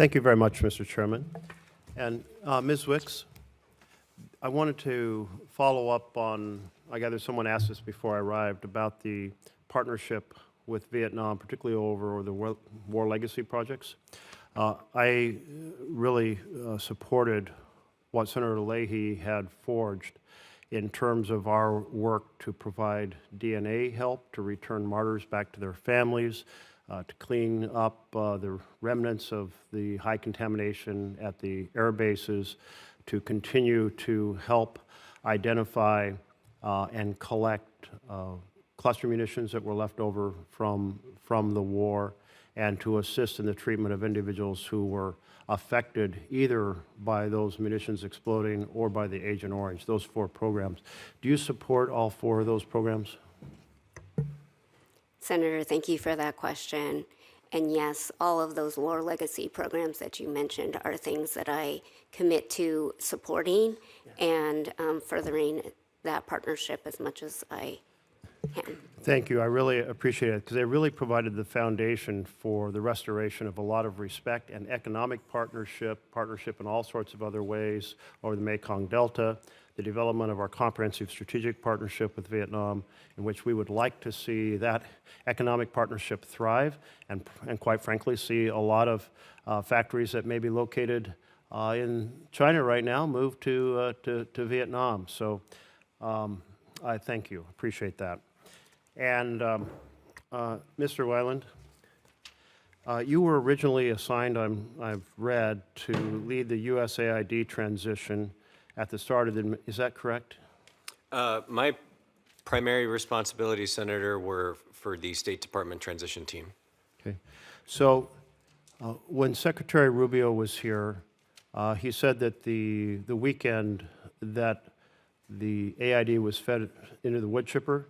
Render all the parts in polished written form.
Thank you very much, Mr. Chairman. And Ms. Wicks, I wanted to follow up on, I gather someone asked this before I arrived, about the partnership with Vietnam, particularly over the war legacy projects. I really supported what Senator Leahy had forged in terms of our work to provide DNA help, to return martyrs back to their families, to clean up the remnants of the high contamination at the air bases, to continue to help identify and collect cluster munitions that were left over from the war, and to assist in the treatment of individuals who were affected either by those munitions exploding or by the Agent Orange, those 4 programs. Do you support all 4 of those programs? Senator, thank you for that question. And yes, all of those war legacy programs that you mentioned are things that I commit to supporting and furthering that partnership as much as I can. Thank you. I really appreciate it because they really provided the foundation for the restoration of a lot of respect and economic partnership in all sorts of other ways over the Mekong Delta, the development of our comprehensive strategic partnership with Vietnam, in which we would like to see that economic partnership thrive and quite frankly, see a lot of factories that may be located in China right now move to Vietnam. So I thank you. Appreciate that. And Mr. Weiland, you were originally assigned, I've read, to lead the USAID transition at the start of the, is that correct? My primary responsibilities, Senator, were for the State Department transition team. Okay. So when Secretary Rubio was here, he said that the weekend that the AID was fed into the wood chipper,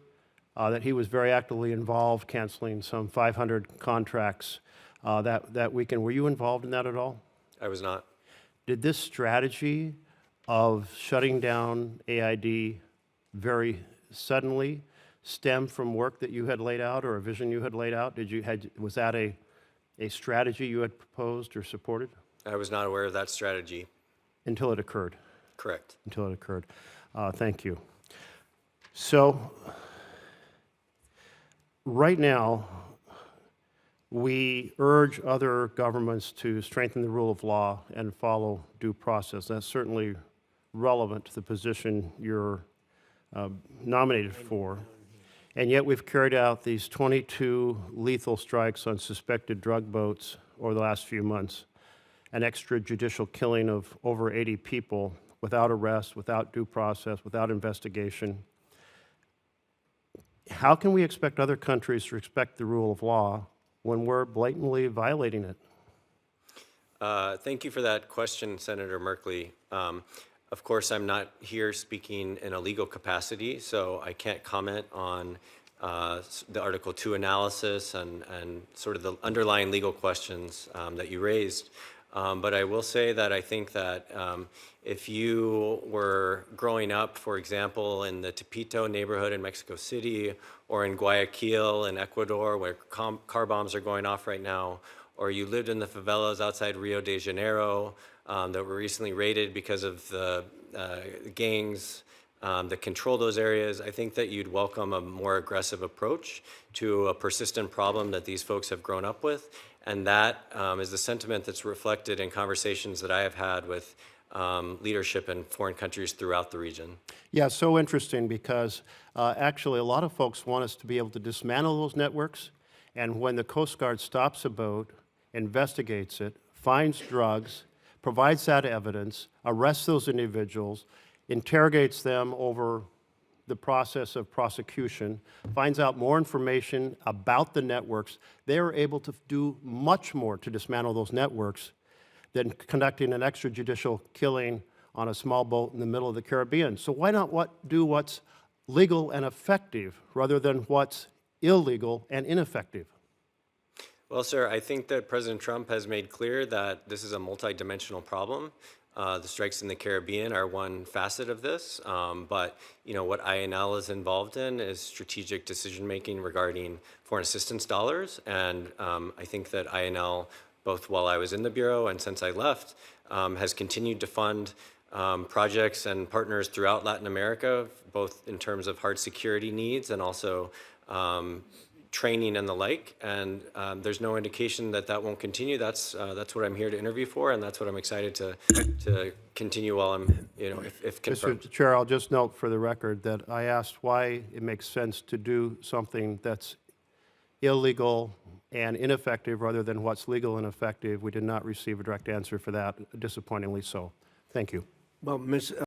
that he was very actively involved, canceling some 500 contracts that weekend. Were you involved in that at all? I was not. Did this strategy of shutting down AID very suddenly stem from work that you had laid out or a vision you had laid out? Was that a strategy you had proposed or supported? I was not aware of that strategy. Until it occurred? Correct. Until it occurred. Thank you. So right now, we urge other governments to strengthen the rule of law and follow due process. That's certainly relevant to the position you're nominated for. And yet we've carried out these 22 lethal strikes on suspected drug boats over the last few months, an extrajudicial killing of over 80 people without arrest, without due process, without investigation. How can we expect other countries to respect the rule of law when we're blatantly violating it? Thank you for that question, Senator Merkley. Of course, I'm not here speaking in a legal capacity, so I can't comment on the Article 2 analysis and sort of the underlying legal questions that you raised. But I will say that I think that if you were growing up, for example, in the Tepito neighborhood in Mexico City or in Guayaquil in Ecuador where car bombs are going off right now, or you lived in the favelas outside Rio de Janeiro that were recently raided because of the gangs that control those areas, I think that you'd welcome a more aggressive approach to a persistent problem that these folks have grown up with. And that is the sentiment that's reflected in conversations that I have had with leadership in foreign countries throughout the region. Yeah, so interesting because actually a lot of folks want us to be able to dismantle those networks, and when the Coast Guard stops a boat, investigates it, finds drugs, provides that evidence, arrests those individuals, interrogates them over the process of prosecution, finds out more information about the networks, they are able to do much more to dismantle those networks than conducting an extrajudicial killing on a small boat in the middle of the Caribbean. So why not do what's legal and effective rather than what's illegal and ineffective? Well, sir, I think that President Trump has made clear that this is a multidimensional problem. The strikes in the Caribbean are one facet of this, but what INL is involved in is strategic decision-making regarding foreign assistance dollars, and I think that INL both while I was in the Bureau and since I left, has continued to fund projects and partners throughout Latin America, both in terms of hard security needs and also training and the like. And there's no indication that that won't continue. That's what I'm here to interview for, and that's what I'm excited to continue while I'm, if confirmed. Mr. Chair, I'll just note for the record that I asked why it makes sense to do something that's illegal and ineffective rather than what's legal and effective. We did not receive a direct answer for that, disappointingly so. Thank you. Well, Ms.